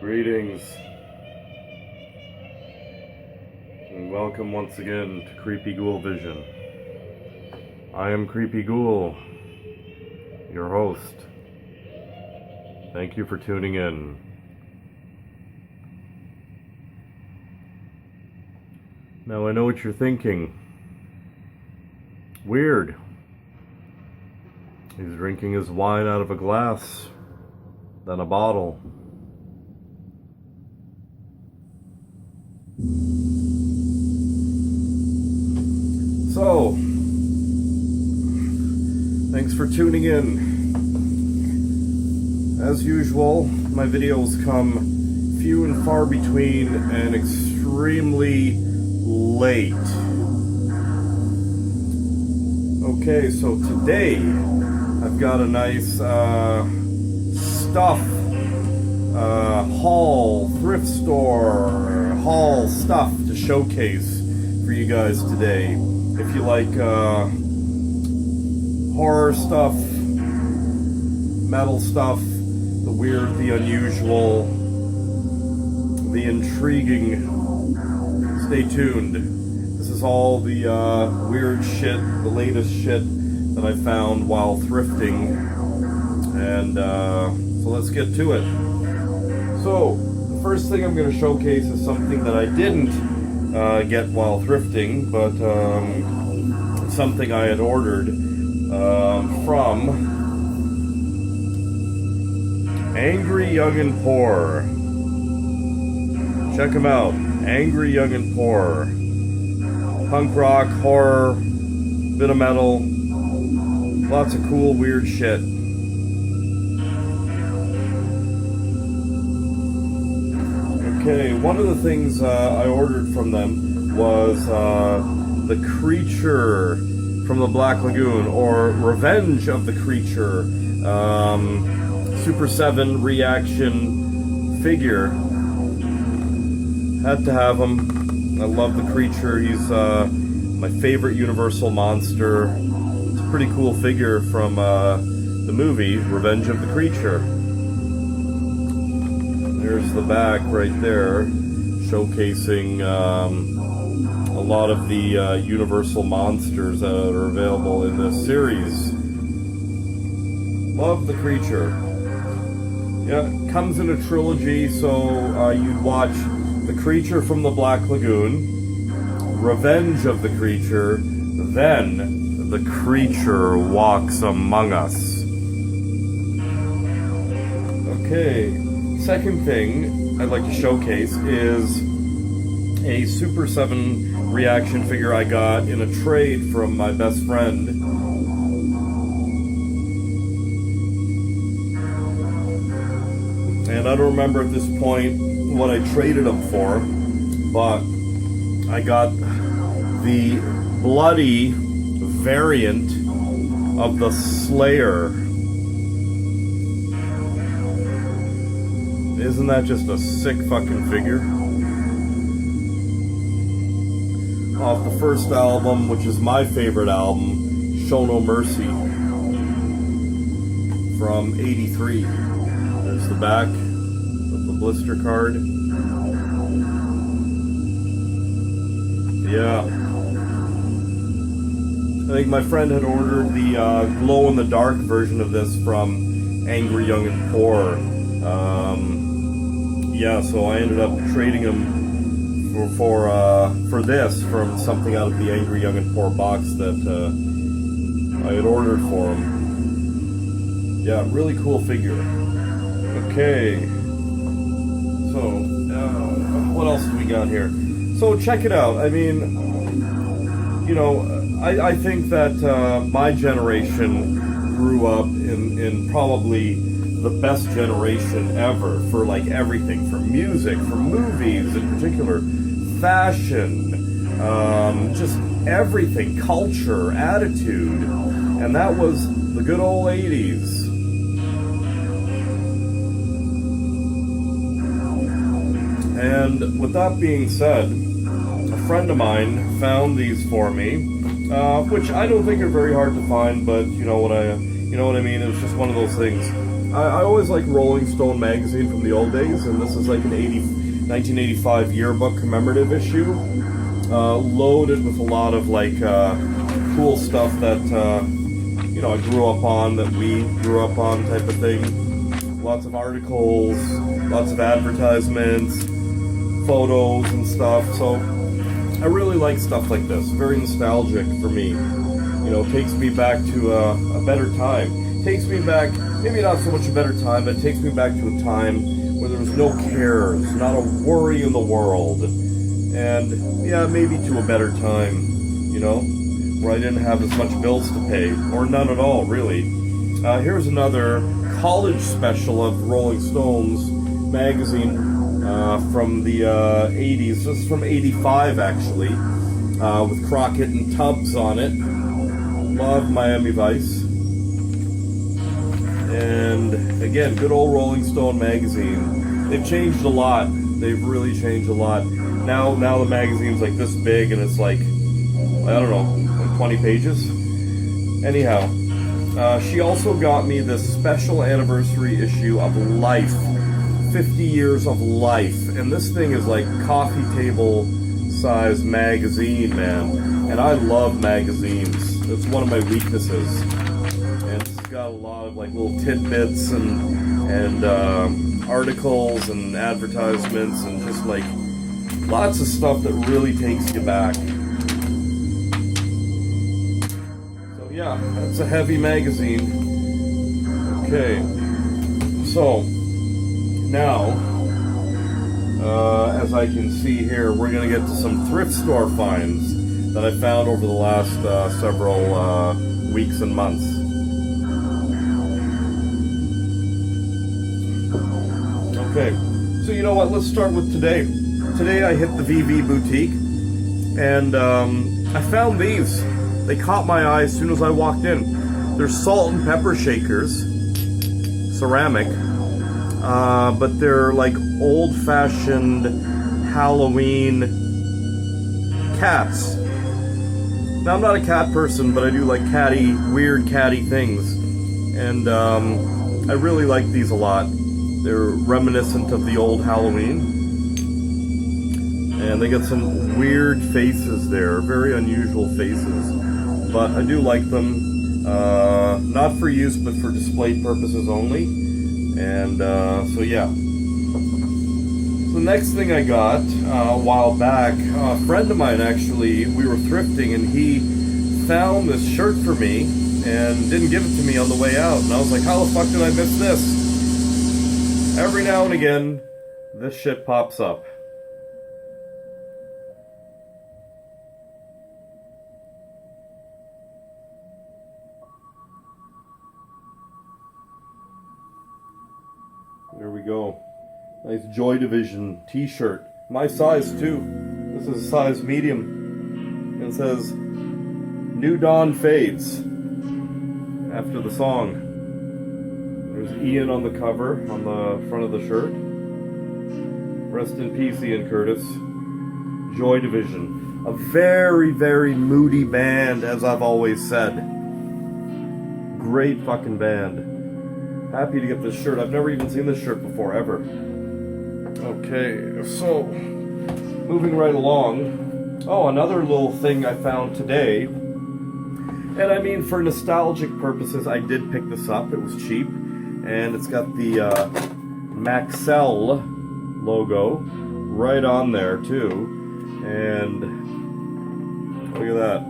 Greetings, and welcome once again to Creepy Ghoul Vision. I am Creepy Ghoul, your host. Thank you for tuning in. Now I know what you're thinking. Weird. He's drinking his wine out of a glass, then a bottle. So, thanks for tuning in. As usual, my videos come few and far between and extremely late. Okay, so today I've got a nice stuff haul, thrift store haul stuff to showcase for you guys today. If you like horror stuff, metal stuff, the weird, the unusual, the intriguing, stay tuned. This is all the weird shit, the latest shit that I found while thrifting. And so let's get to it. So, the first thing I'm going to showcase is something that I didn't get while thrifting, but it's something I had ordered from Angry Young and Poor. Check them out, Angry Young and Poor. Punk rock, horror, bit of metal, lots of cool, weird shit. Okay, one of the things I ordered from them was the Creature from the Black Lagoon, or Revenge of the Creature, Super 7 reaction figure. Had to have him. I love the Creature. He's my favorite Universal monster. It's a pretty cool figure from the movie Revenge of the Creature. There's the back right there, showcasing a lot of the Universal monsters that are available in this series. Love the Creature. Yeah, it comes in a trilogy, so you watch The Creature from the Black Lagoon, Revenge of the Creature, then The Creature Walks Among Us. Okay. Second thing I'd like to showcase is a Super 7 reaction figure I got in a trade from my best friend. And I don't remember at this point what I traded him for, but I got the bloody variant of the Slayer. Isn't that just a sick fucking figure? Off the first album, which is my favorite album, Show No Mercy, from '83. There's the back of the blister card. Yeah. I think my friend had ordered the glow-in-the-dark version of this from Angry Young and Poor. Yeah, so I ended up trading him for this from something out of the Angry Young and Poor box that I had ordered for him. Yeah, really cool figure. Okay, so what else do we got here? So check it out. I mean, you know, I think that my generation grew up in probably the best generation ever for like everything, for music, for movies in particular, fashion, just everything, culture, attitude, and that was the good old 80s. And with that being said, a friend of mine found these for me, which I don't think are very hard to find, but you know what I mean? It's just one of those things. I always like Rolling Stone magazine from the old days, and this is like an 1985 yearbook commemorative issue, loaded with a lot of like cool stuff that you know, I grew up on, that we grew up on, type of thing. Lots of articles, lots of advertisements, photos and stuff. So I really like stuff like this. Very nostalgic for me. You know, it takes me back to a better time. It takes me back, maybe not so much a better time, but it takes me back to a time where there was no cares, not a worry in the world. And yeah, maybe to a better time, you know, where I didn't have as much bills to pay, or none at all, really. Here's another college special of Rolling Stones magazine from the 80s. This is from 85, actually, with Crockett and Tubbs on it. Love Miami Vice. And again, good old Rolling Stone magazine. They've changed a lot. They've really changed a lot. Now the magazine's like this big, and it's like, I don't know, like 20 pages. Anyhow, she also got me this special anniversary issue of Life, 50 years of Life, and this thing is like coffee table size magazine, man. And I love magazines. It's one of my weaknesses. And it's got a lot of like little tidbits and articles and advertisements and just like lots of stuff that really takes you back. So yeah, that's a heavy magazine. Okay, so now, as I can see here, we're going to get to some thrift store finds that I found over the last several weeks and months. Okay, so you know what, let's start with today. Today I hit the VV Boutique, and I found these. They caught my eye as soon as I walked in. They're salt and pepper shakers, ceramic, but they're like old-fashioned Halloween cats. Now, I'm not a cat person, but I do like weird catty things, and I really like these a lot. They're reminiscent of the old Halloween. And they got some weird faces there, very unusual faces. But I do like them, not for use, but for display purposes only. And so yeah. So the next thing I got a while back, a friend of mine actually, we were thrifting, and he found this shirt for me and didn't give it to me on the way out. And I was like, how the fuck did I miss this? Every now and again, this shit pops up. There we go. Nice Joy Division t-shirt. My size too. This is a size medium. And it says, New Dawn Fades. After the song. There's Ian on the cover, on the front of the shirt. Rest in peace, Ian Curtis. Joy Division. A very, very moody band, as I've always said. Great fucking band. Happy to get this shirt. I've never even seen this shirt before, ever. Okay, so, moving right along. Oh, another little thing I found today. And I mean, for nostalgic purposes, I did pick this up. It was cheap. And it's got the Maxell logo right on there too. And look at that.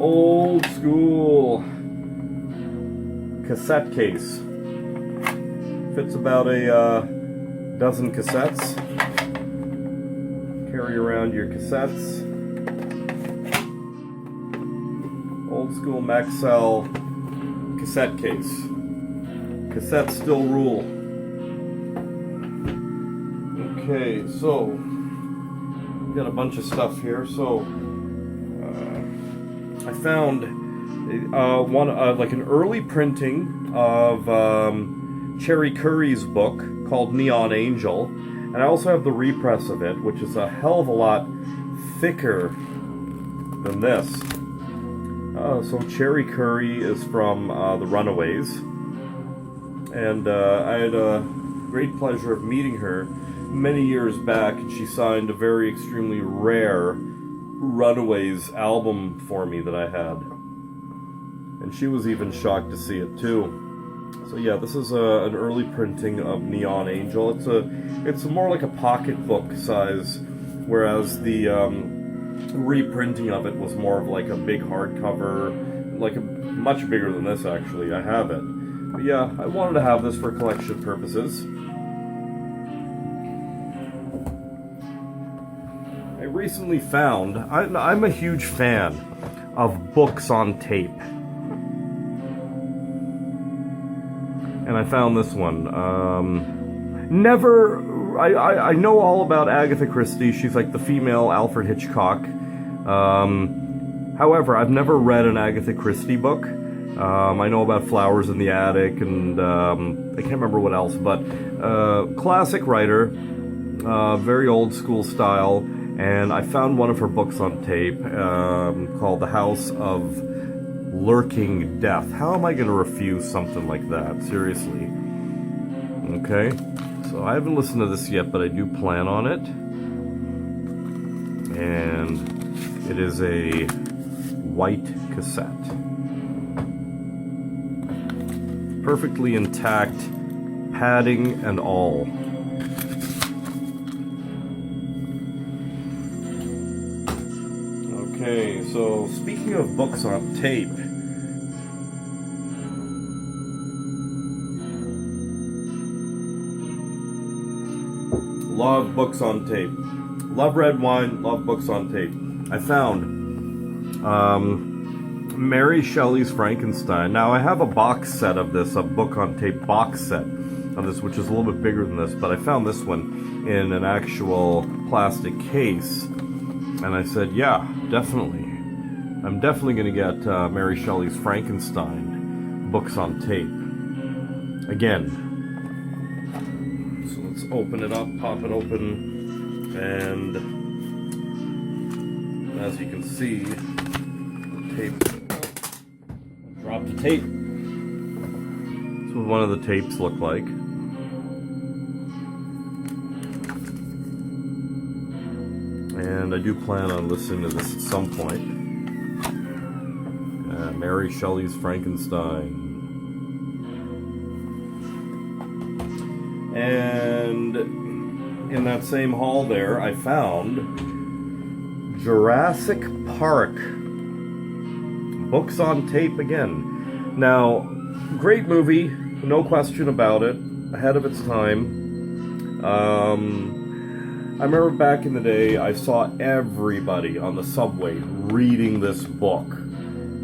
Old school cassette case. Fits about a dozen cassettes. Carry around your cassettes. Old school Maxell cassette case. Cassettes still rule. Okay, so we got a bunch of stuff here. So I found one like an early printing of Cherry Curry's book called Neon Angel, and I also have the repress of it, which is a hell of a lot thicker than this. So Cherry Curry is from the Runaways. And I had a great pleasure of meeting her many years back, and she signed a very extremely rare Runaways album for me that I had. And she was even shocked to see it too. So yeah, this is an early printing of Neon Angel. It's more like a pocketbook size, whereas the reprinting of it was more of like a big hardcover, much bigger than this actually. I have it. But yeah, I wanted to have this for collection purposes. I recently found, I'm a huge fan of books on tape. And I found this one. I know all about Agatha Christie. She's like the female Alfred Hitchcock. However, I've never read an Agatha Christie book. I know about Flowers in the Attic, and I can't remember what else, but classic writer, very old school style, and I found one of her books on tape called The House of Lurking Death. How am I going to refuse something like that? Seriously. Okay, so I haven't listened to this yet, but I do plan on it. And it is a white cassette. Perfectly intact, padding and all. Okay, so speaking of books on tape, love books on tape. Love red wine, love books on tape. I found Mary Shelley's Frankenstein. Now, I have a box set of this, a book on tape box set of this, which is a little bit bigger than this, but I found this one in an actual plastic case, and I said, yeah, definitely. I'm definitely going to get Mary Shelley's Frankenstein books on tape. Again. So let's open it up, pop it open, and as you can see, tape. Drop the tape. That's what one of the tapes look like. And I do plan on listening to this at some point. Mary Shelley's Frankenstein. And in that same hall there, I found Jurassic Park. Books on tape again. Now, great movie, no question about it. Ahead of its time. I remember back in the day, I saw everybody on the subway reading this book.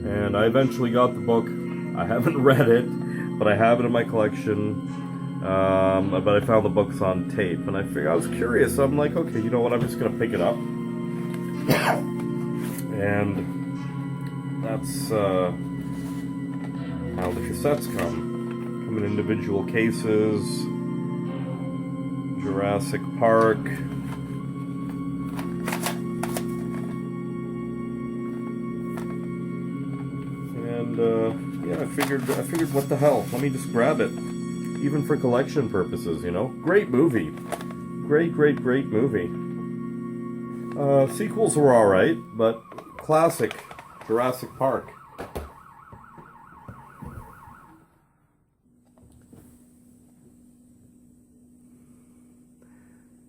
And I eventually got the book. I haven't read it, but I have it in my collection. But I found the books on tape, and I was curious. I'm like, okay, you know what? I'm just gonna pick it up, and that's how the cassettes come in individual cases. Jurassic Park. And yeah, I figured, what the hell? Let me just grab it. Even for collection purposes, you know. Great movie. Great movie. Sequels were alright, but classic Jurassic Park.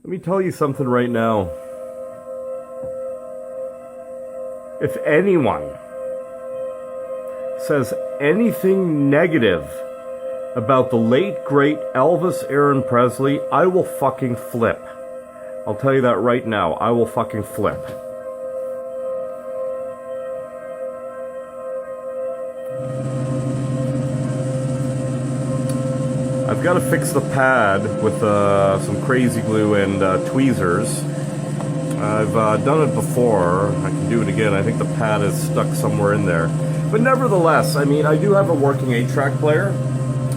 Let me tell you something right now. If anyone says anything negative about the late, great Elvis Aaron Presley, I will fucking flip. I'll tell you that right now. I will fucking flip. I've got to fix the pad with some crazy glue and tweezers. I've done it before. I can do it again. I think the pad is stuck somewhere in there. But nevertheless, I mean, I do have a working 8-track player.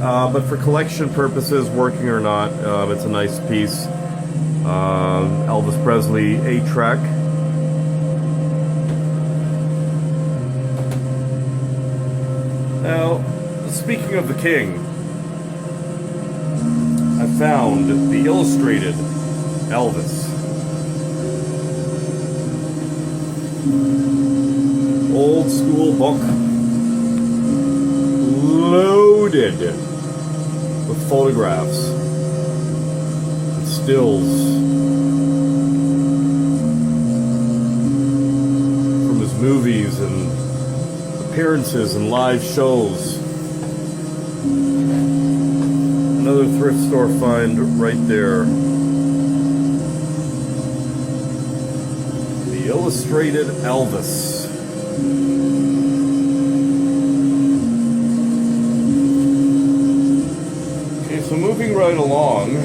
But for collection purposes, working or not, it's a nice piece. Elvis Presley 8-track. Now, speaking of the king, found the illustrated Elvis. Old school book, loaded with photographs and stills from his movies and appearances and live shows. Another thrift store find right there. The illustrated Elvis. Okay, so moving right along.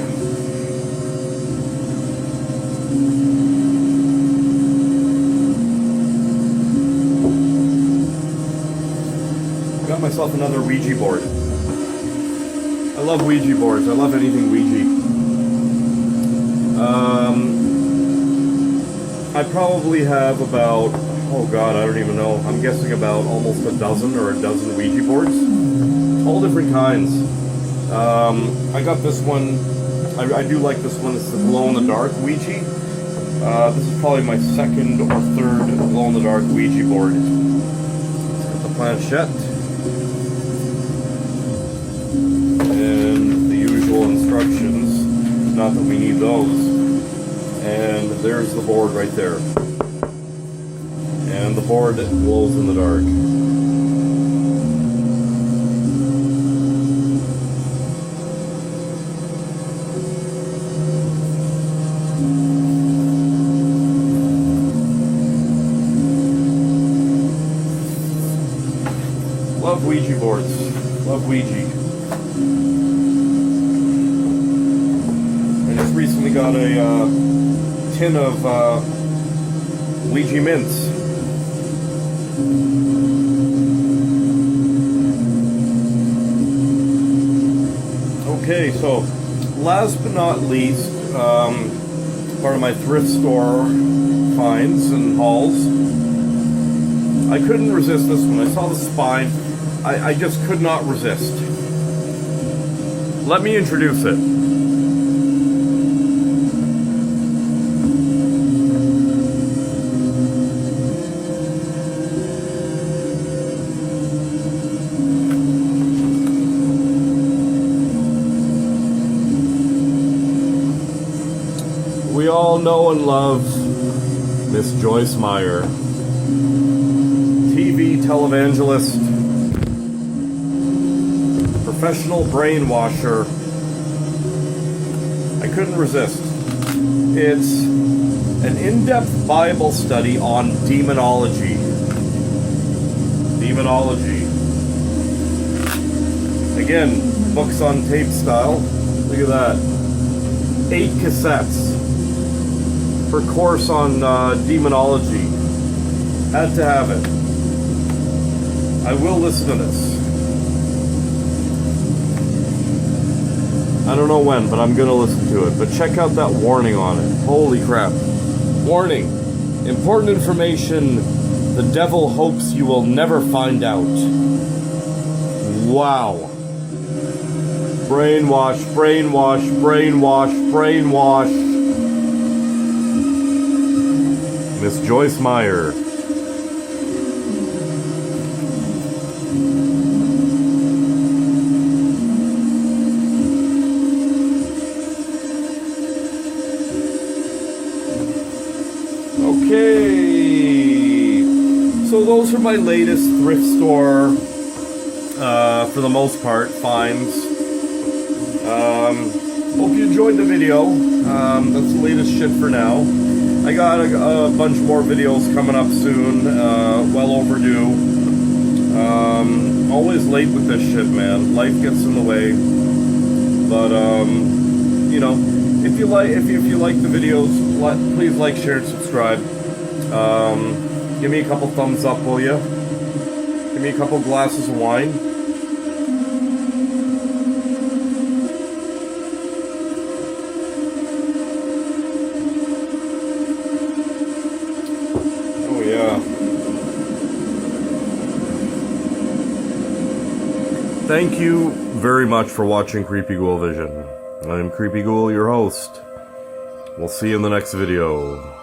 Got myself another Ouija board. I love Ouija boards. I love anything Ouija. I probably have about, oh god, I don't even know. I'm guessing about almost a dozen or a dozen Ouija boards. All different kinds. I got this one. I do like this one. It's the glow-in-the-dark Ouija. This is probably my second or third glow-in-the-dark Ouija board. Got the planchette. And the usual instructions. Not that we need those. And there's the board right there. And the board glows in the dark. Love Ouija boards. Love Ouija. I just recently got a tin of Ouija mints. Okay, so last but not least, part of my thrift store finds and hauls. I couldn't resist this one. I saw the spine. I just could not resist. Let me introduce it. We all know and love Miss Joyce Meyer, TV televangelist, professional brainwasher. I couldn't resist. It's an in-depth Bible study on demonology. Demonology. Again, books on tape style. Look at that. 8 cassettes. For course on demonology. Had to have it. I will listen to this. I don't know when, but I'm gonna listen to it. But check out that warning on it. Holy crap. Warning. Important information the devil hopes you will never find out. Wow. Brainwash, brainwash, brainwash, brainwash. Miss Joyce Meyer. Okay. So those are my latest thrift store, for the most part, finds. Hope you enjoyed the video. That's the latest shit for now. I got a bunch more videos coming up soon, well overdue. Always late with this shit, man. Life gets in the way. But you know, if you like the videos, please like, share, and subscribe. Give me a couple thumbs up, will you? Give me a couple glasses of wine. Thank you very much for watching Creepy Ghoul Vision. I'm Creepy Ghoul, your host. We'll see you in the next video.